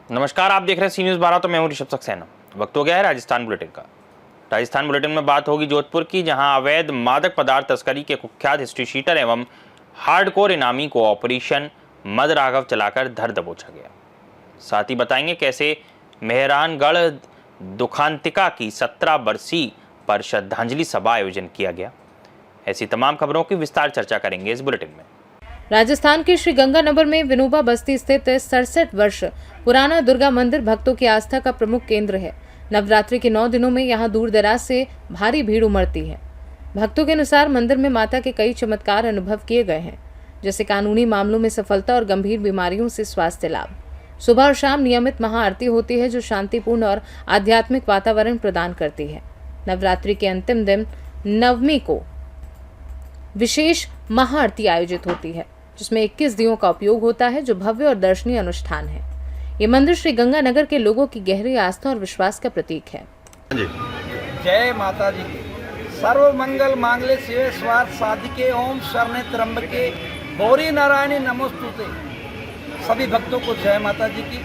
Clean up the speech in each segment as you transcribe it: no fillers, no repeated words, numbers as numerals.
नमस्कार, आप देख रहे हैं सी न्यूज़ 12। तो मैं हूं ऋषभ सक्सेना। वक्त हो गया है राजस्थान बुलेटिन का। राजस्थान बुलेटिन में बात होगी जोधपुर की, जहां अवैध मादक पदार्थ तस्करी के कुख्यात हिस्ट्री शीटर एवं हार्डकोर इनामी को ऑपरेशन मद राघव चलाकर धर दबोचा गया। साथ ही बताएंगे कैसे मेहरानगढ़ दुखांतिका की 17 बरसी पर श्रद्धांजलि सभा आयोजन किया गया। ऐसी तमाम खबरों की विस्तार चर्चा करेंगे इस बुलेटिन में। राजस्थान के श्रीगंगानगर में विनोबा बस्ती स्थित 67 वर्ष पुराना दुर्गा मंदिर भक्तों की आस्था का प्रमुख केंद्र है। नवरात्रि के 9 दिनों में यहां दूर दराज से भारी भीड़ उमड़ती है। भक्तों के अनुसार मंदिर में माता के कई चमत्कार अनुभव किए गए हैं, जैसे कानूनी मामलों में सफलता और गंभीर बीमारियों से स्वास्थ्य लाभ। सुबह और शाम नियमित महाआरती होती है, जो शांतिपूर्ण और आध्यात्मिक वातावरण प्रदान करती है। नवरात्रि के अंतिम दिन नवमी को विशेष महाआरती आयोजित होती है, जिसमें 21 दियों का उपयोग होता है, जो भव्य और दर्शनीय अनुष्ठान है। ये मंदिर श्री गंगानगर के लोगों की गहरी आस्था और विश्वास का प्रतीक है। जय माता जी की। सर्व मंगल मांगल्ये शिवे सर्वार्थ साधिके, ओम शरण्ये त्र्यंबके गौरी नारायणी नमोस्तुते। सभी भक्तों को जय माता जी की।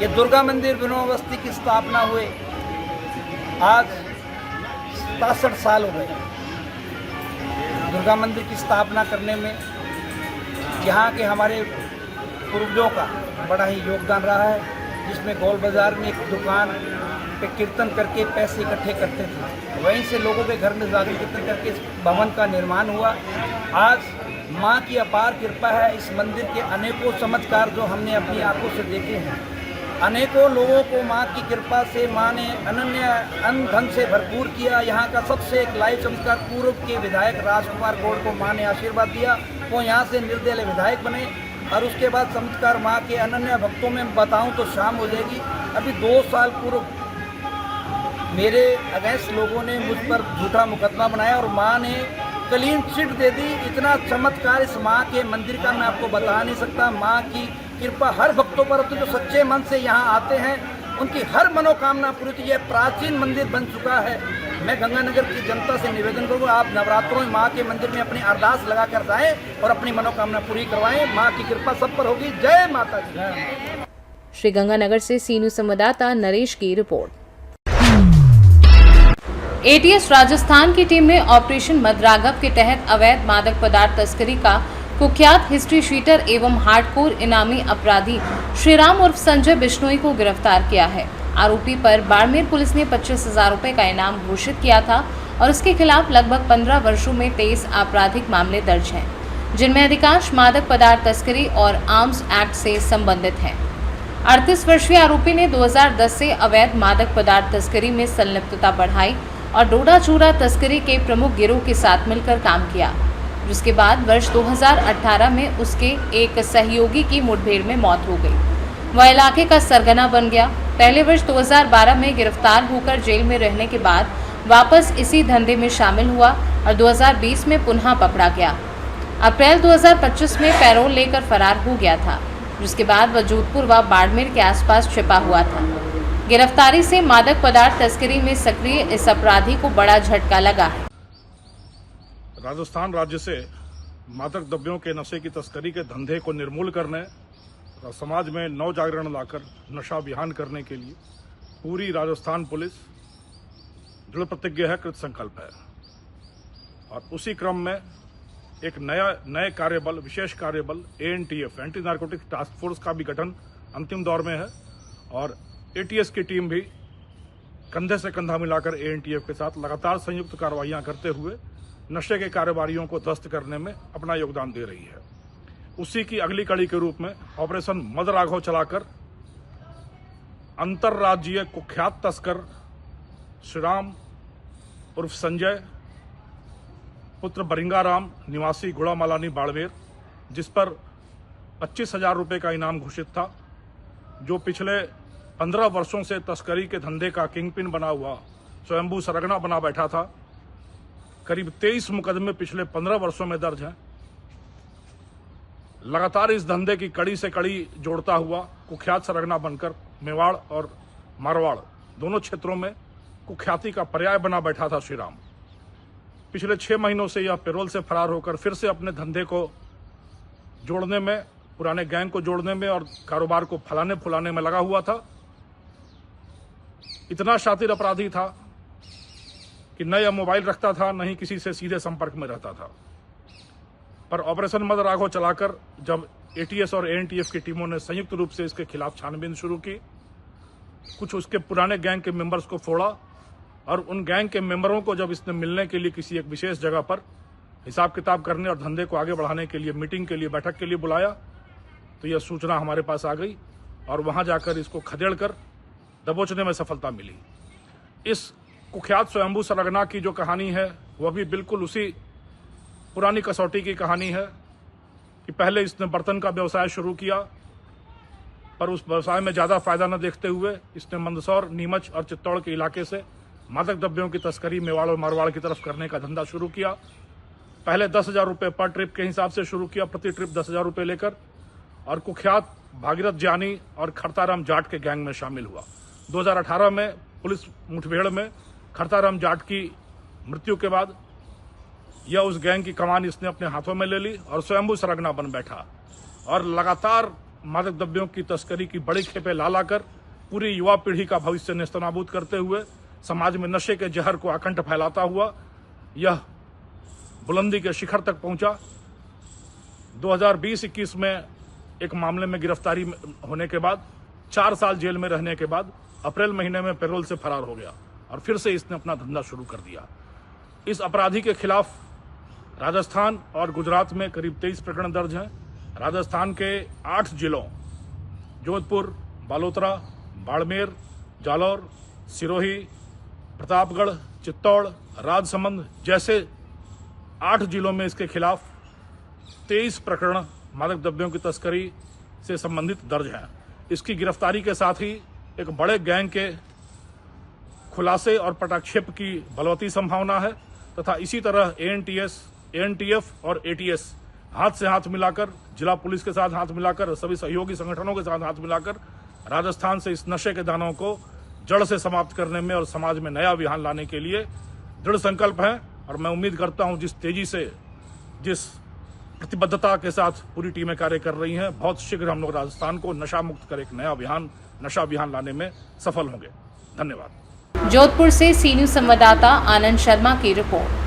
ये दुर्गा मंदिर विनोबा बस्ती की स्थापना हुए आज 67 साल हो गए। दुर्गा मंदिर की स्थापना करने में यहाँ के हमारे पूर्वजों का बड़ा ही योगदान रहा है, जिसमें गोल बाजार में एक दुकान पे कीर्तन करके पैसे इकट्ठे करते थे। वहीं से लोगों के घर में जाकर कीर्तन करके इस भवन का निर्माण हुआ। आज माँ की अपार कृपा है। इस मंदिर के अनेकों चमत्कार जो हमने अपनी आंखों से देखे हैं, अनेकों लोगों को माँ की कृपा से माँ ने अनन्य धन से भरपूर किया। यहाँ का सबसे एक लाइव चमत्कार, पूर्व के विधायक राजकुमार गौड़ को माँ ने आशीर्वाद दिया, वो यहाँ से निर्दलीय विधायक बने। और उसके बाद चमत्कार माँ के अनन्य भक्तों में बताऊँ तो शाम हो जाएगी। अभी 2 साल पूर्व मेरे अगेंस्ट लोगों ने मुझ पर झूठा मुकदमा बनाया और माँ ने क्लीन चिट दे दी। इतना चमत्कार इस माँ के मंदिर का मैं आपको बता नहीं सकता। माँ की कृपा हर भक्तों पर होती है, जो सच्चे मन से यहाँ आते हैं उनकी हर मनोकामना पूरी होती है। यह प्राचीन मंदिर बन चुका है। मैं गंगानगर की जनता से निवेदन करूँगा, आप नवरात्रों में माँ के मंदिर में अपनी अरदास लगा कर जाएँ और अपनी मनोकामना पूरी करवाएं। माँ की कृपा सब पर होगी। जय माता दी। श्री गंगानगर से सी न्यूज़ संवाददाता नरेश की रिपोर्ट। एटीएस राजस्थान की टीम ने ऑपरेशन मदराघव के तहत अवैध मादक पदार्थ तस्करी का कुख्यात हिस्ट्री शीटर एवं हार्डकोर इनामी अपराधी श्रीराम उर्फ संजय बिश्नोई को गिरफ्तार किया है। आरोपी पर बाड़मेर पुलिस ने 25,000 रुपए का इनाम घोषित किया था और उसके खिलाफ लगभग 15 वर्षों में 23 आपराधिक मामले दर्ज हैं, जिनमें अधिकांश मादक पदार्थ तस्करी और आर्म्स एक्ट से संबंधित हैं। 38 वर्षीय आरोपी ने 2010 से अवैध मादक पदार्थ तस्करी में संलिप्तता बढ़ाई और डोडा चूरा तस्करी के प्रमुख गिरोह के साथ मिलकर काम किया, जिसके बाद वर्ष 2018 में उसके एक सहयोगी की मुठभेड़ में मौत हो गई। वह इलाके का सरगना बन गया। पहले वर्ष 2012 में गिरफ्तार होकर जेल में रहने के बाद वापस इसी धंधे में शामिल हुआ और 2020 में पुनः पकड़ा गया। अप्रैल 2025 में पैरोल लेकर फरार हो गया था, जिसके बाद वह जोधपुर व बाड़मेर के आसपास छिपा हुआ था। गिरफ्तारी से मादक पदार्थ तस्करी में सक्रिय इस अपराधी को बड़ा झटका लगा है। राजस्थान राज्य से मादक द्रव्यों के नशे की तस्करी के धंधे को निर्मूल करने और समाज में नव जागरण लाकर नशा अभियान करने के लिए पूरी राजस्थान पुलिस दृढ़ प्रतिज्ञ है, कृत संकल्प है। और उसी क्रम में एक नए कार्यबल, विशेष कार्यबल ANTF, anti narcotics task force का भी गठन अंतिम दौर में है और एटीएस की टीम भी कंधे से कंधा मिलाकर एएनटीएफ के साथ लगातार संयुक्त कार्रवाइयां करते हुए नशे के कारोबारियों को ध्वस्त करने में अपना योगदान दे रही है। उसी की अगली कड़ी के रूप में ऑपरेशन मदराघव चलाकर अंतर्राज्यीय कुख्यात तस्कर श्रीराम उर्फ संजय पुत्र बरिंगाराम निवासी गुड़ामालानी बाड़मेर, जिस पर 25,000 रुपये का इनाम घोषित था, जो पिछले 15 वर्षों से तस्करी के धंधे का किंगपिन बना हुआ स्वयंभू सरगना बना बैठा था। करीब 23 मुकदमे पिछले 15 वर्षों में दर्ज हैं। लगातार इस धंधे की कड़ी से कड़ी जोड़ता हुआ कुख्यात सरगना बनकर मेवाड़ और मारवाड़ दोनों क्षेत्रों में कुख्याति का पर्याय बना बैठा था श्रीराम। पिछले 6 महीनों से यह पैरोल से फरार होकर फिर से अपने धंधे को जोड़ने में, पुराने गैंग को जोड़ने में और कारोबार को फलाने फुलाने में लगा हुआ था। इतना शातिर अपराधी था कि न यह मोबाइल रखता था, न ही किसी से सीधे संपर्क में रहता था। पर ऑपरेशन मदराघव चलाकर जब एटीएस और एएनटीएफ की टीमों ने संयुक्त रूप से इसके खिलाफ छानबीन शुरू की, कुछ उसके पुराने गैंग के मेंबर्स को फोड़ा और उन गैंग के मेंबरों को जब इसने मिलने के लिए किसी एक विशेष जगह पर हिसाब किताब करने और धंधे को आगे बढ़ाने के लिए मीटिंग के लिए, बैठक के लिए बुलाया, तो यह सूचना हमारे पास आ गई और वहां जाकर इसको खदेड़कर दबोचने में सफलता मिली। इस कुख्यात स्वयंभू सरगना की जो कहानी है वह भी बिल्कुल उसी पुरानी कसौटी की कहानी है कि पहले इसने बर्तन का व्यवसाय शुरू किया, पर उस व्यवसाय में ज़्यादा फायदा न देखते हुए इसने मंदसौर, नीमच और चित्तौड़ के इलाके से मादक द्रव्यों की तस्करी मेवाड़ और मारवाड़ की तरफ करने का धंधा शुरू किया। पहले 10,000 रुपये पर ट्रिप के हिसाब से शुरू किया, प्रति ट्रिप 10,000 रुपये लेकर, और कुख्यात भागीरथ जानी और खड़ताराम जाट के गैंग में शामिल हुआ। 2018 में पुलिस मुठभेड़ में खड़ताराम जाट की मृत्यु के बाद यह उस गैंग की कमान इसने अपने हाथों में ले ली और स्वयंभू सरगना बन बैठा और लगातार मादक द्रव्यों की तस्करी की बड़ी खेपें ला लाकर पूरी युवा पीढ़ी का भविष्य नेस्तनाबूद करते हुए समाज में नशे के जहर को अखंड फैलाता हुआ यह बुलंदी के शिखर तक पहुंचा। 2020-21 में एक मामले में गिरफ्तारी होने के बाद 4 साल जेल में रहने के बाद अप्रैल महीने में पैरोल से फरार हो गया और फिर से इसने अपना धंधा शुरू कर दिया। इस अपराधी के खिलाफ राजस्थान और गुजरात में करीब 23 प्रकरण दर्ज हैं। राजस्थान के 8 जिलों जोधपुर, बालोतरा, बाड़मेर, जालौर, सिरोही, प्रतापगढ़, चित्तौड़, राजसमंद जैसे 8 जिलों में इसके खिलाफ 23 प्रकरण मादक द्रव्यों की तस्करी से संबंधित दर्ज हैं। इसकी गिरफ्तारी के साथ ही एक बड़े गैंग के खुलासे और पटाक्षेप की बलवती संभावना है तथा इसी तरह एएनटीएस, एएनटीएफ और एटीएस हाथ से हाथ मिलाकर, जिला पुलिस के साथ हाथ मिलाकर, सभी सहयोगी संगठनों के साथ हाथ मिलाकर राजस्थान से इस नशे के दानों को जड़ से समाप्त करने में और समाज में नया विहान लाने के लिए दृढ़ संकल्प है। और मैं उम्मीद करता हूं जिस तेजी से, जिस प्रतिबद्धता के साथ पूरी टीमें कार्य कर रही हैं, बहुत शीघ्र हम लोग राजस्थान को नशा मुक्त कर एक नया विहान, नशा विहान लाने में सफल होंगे। धन्यवाद। जोधपुर से सी न्यूज संवाददाता आनंद शर्मा की रिपोर्ट।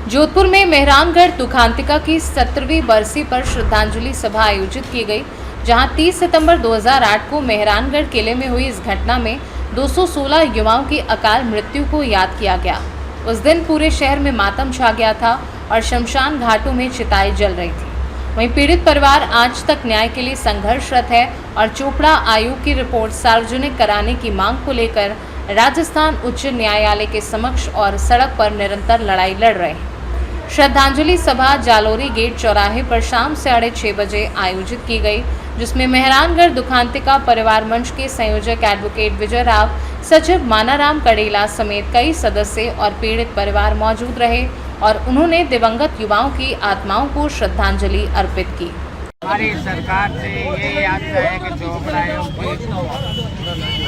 जोधपुर में मेहरानगढ़ दुखांतिका की 17वीं बरसी पर श्रद्धांजलि सभा आयोजित की गई, जहां 30 सितंबर 2008 को मेहरानगढ़ किले में हुई इस घटना में 216 युवाओं की अकाल मृत्यु को याद किया गया। उस दिन पूरे शहर में मातम छा गया था और शमशान घाटों में चिताएं जल रही थी। वहीं पीड़ित परिवार आज तक न्याय के लिए संघर्षरत है और चोपड़ा आयोग की रिपोर्ट सार्वजनिक कराने की मांग को लेकर राजस्थान उच्च न्यायालय के समक्ष और सड़क पर निरंतर लड़ाई लड़ रहे हैं। श्रद्धांजलि सभा जालोरी गेट चौराहे पर शाम 6:30 बजे आयोजित की गई, जिसमें मेहरानगढ़ दुखांतिका परिवार मंच के संयोजक एडवोकेट विजय राव, सचिव मानाराम कड़ेला समेत कई सदस्य और पीड़ित परिवार मौजूद रहे और उन्होंने दिवंगत युवाओं की आत्माओं को श्रद्धांजलि अर्पित की। हमारी सरकार से ये आशा है कि चोपड़ा आयोग की,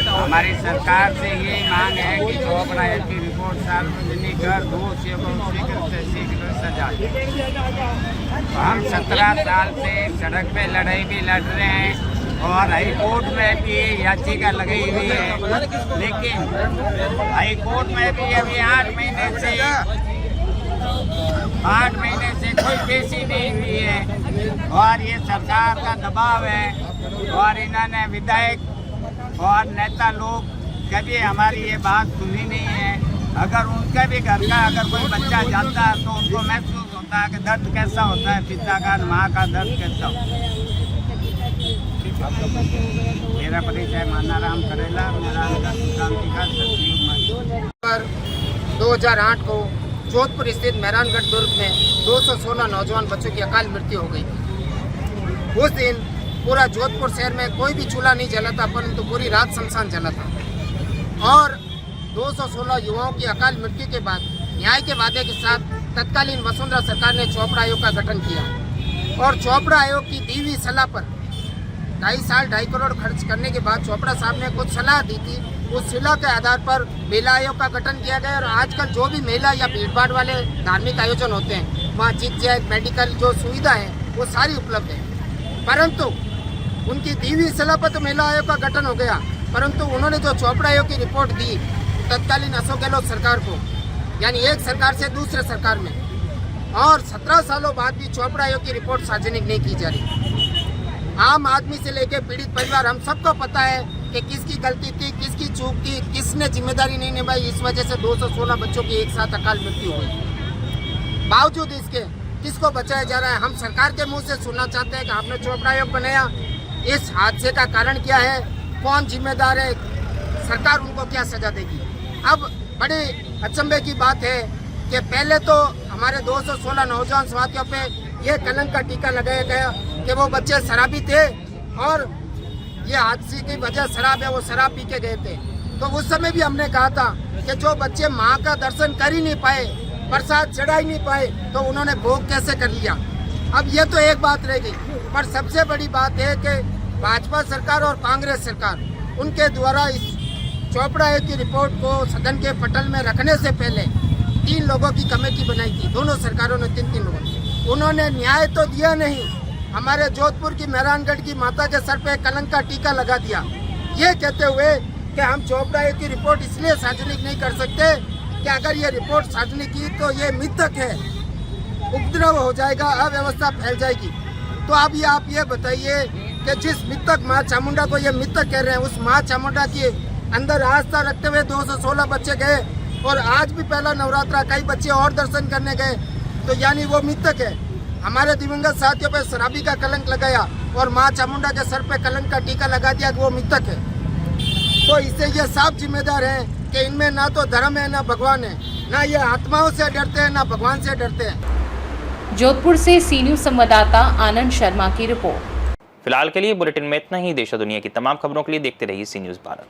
हमारी सरकार से ये मांग है कि चोपड़ा आयोग की रिपोर्ट सार्वजनिक कर दोषियों को शीघ्र से शीघ्र सजा। हम 17 साल से सड़क पे लड़ाई भी लड़ रहे हैं और हाई कोर्ट में भी याचिका लगी हुई है, लेकिन हाई कोर्ट में भी अभी 8 महीने से कोई पेशी नहीं हुई है और ये सरकार का दबाव है और इन्होंने विधायक और नेता लोग कभी हमारी ये बात सुनी नहीं है। अगर उनके भी घर का अगर कोई बच्चा जाता है तो उनको महसूस होता है कि दर्द कैसा होता है, पिता का, माँ का दर्द कैसा होता है। मेरा परिचय मानाराम करेला, मेहरानगढ़ दुखांतिका सचिव। 2008 को जोधपुर स्थित मेहरानगढ़ दुर्ग में 216 नौजवान बच्चों की अकाल मृत्यु हो गई। उस दिन पूरा जोधपुर शहर में कोई भी चूल्हा नहीं जला था, परंतु पूरी रात शमशान जला था। और 216 युवाओं की अकाल मृत्यु के बाद न्याय के वादे के साथ तत्कालीन वसुंधरा सरकार ने चोपड़ा आयोग का गठन किया और चोपड़ा आयोग की दी हुई सलाह पर 2.5 करोड़ खर्च करने के बाद चोपड़ा साहब ने कुछ सलाह दी थी। उस सलाह के आधार पर महिला आयोग का गठन किया गया और आजकल जो भी महिला या भीड़ भाड़ वाले धार्मिक आयोजन होते हैं वहाँ चिक चेक मेडिकल जो सुविधा है वो सारी उपलब्ध है। परंतु उनकी दी हुई सलाह पर तो महिला आयोग का गठन हो गया, परंतु उन्होंने जो चोपड़ा आयोग की रिपोर्ट दी तत्कालीन अशोक गहलोत सरकार को, यानी एक सरकार से दूसरे सरकार में, और 17 सालों बाद भी चोपड़ा आयोग की रिपोर्ट सार्वजनिक नहीं की जा रही। आम आदमी से लेकर पीड़ित परिवार हम सबको पता है कि किसकी गलती थी, किसकी चूक थी, किसने जिम्मेदारी नहीं निभाई। इस वजह से 216 बच्चों की एक साथ अकाल मृत्यु हुई। बावजूद इसके किसको बचाया जा रहा है? हम सरकार के मुंह से सुनना चाहते हैं कि आपने चोपड़ा आयोग बनाया, इस हादसे का कारण क्या है, कौन जिम्मेदार है, सरकार उनको क्या सजा देगी। अब बड़े अचंभे की बात है कि पहले तो हमारे 216 नौजवान साथियों पे ये कलंक का टीका लगाया गया कि वो बच्चे शराबी थे और ये हादसे की वजह शराब है, वो शराब पी के गए थे। तो उस समय भी हमने कहा था कि जो बच्चे माँ का दर्शन कर ही नहीं पाए, प्रसाद चढ़ा ही नहीं पाए, तो उन्होंने भोग कैसे कर लिया। अब ये तो एक बात रह गई, पर सबसे बड़ी बात है कि भाजपा सरकार और कांग्रेस सरकार उनके द्वारा इस चोपड़ा आयोग की रिपोर्ट को सदन के पटल में रखने से पहले 3 लोगों की कमेटी बनाई थी। दोनों सरकारों ने 3-3 लोगों, उन्होंने न्याय तो दिया नहीं, हमारे जोधपुर की मेहरानगढ़ की माता के सर पे कलंक का टीका लगा दिया, ये कहते हुए कि हम चोपड़ा आयोग की रिपोर्ट इसलिए सार्वजनिक नहीं कर सकते कि अगर ये रिपोर्ट सार्वजनिक की तो ये मिथक है, उपद्रव हो जाएगा, अव्यवस्था फैल जाएगी। तो अब आप ये बताइए कि जिस मिथक माँ चामुंडा को ये मिथक कह रहे हैं, उस माँ चामुंडा की अंदर आस्था रखते हुए 216 बच्चे गए और आज भी पहला नवरात्रा कई बच्चे और दर्शन करने गए, तो यानी वो मिथक है। हमारे दिवंगत साथियों पे शराबी का कलंक लगाया और माँ चामुंडा के सर पे कलंक का टीका लगा दिया कि वो मिथक है। तो इससे ये साफ जिम्मेदार है कि इनमें ना तो धर्म है ना भगवान है, ना ये आत्माओं से डरते हैं ना भगवान से डरते हैं। जोधपुर से सी न्यूज़ संवाददाता आनंद शर्मा की रिपोर्ट। फिलहाल के लिए बुलेटिन में इतना ही। देश और दुनिया की तमाम खबरों के लिए देखते रहिए सी न्यूज़ भारत।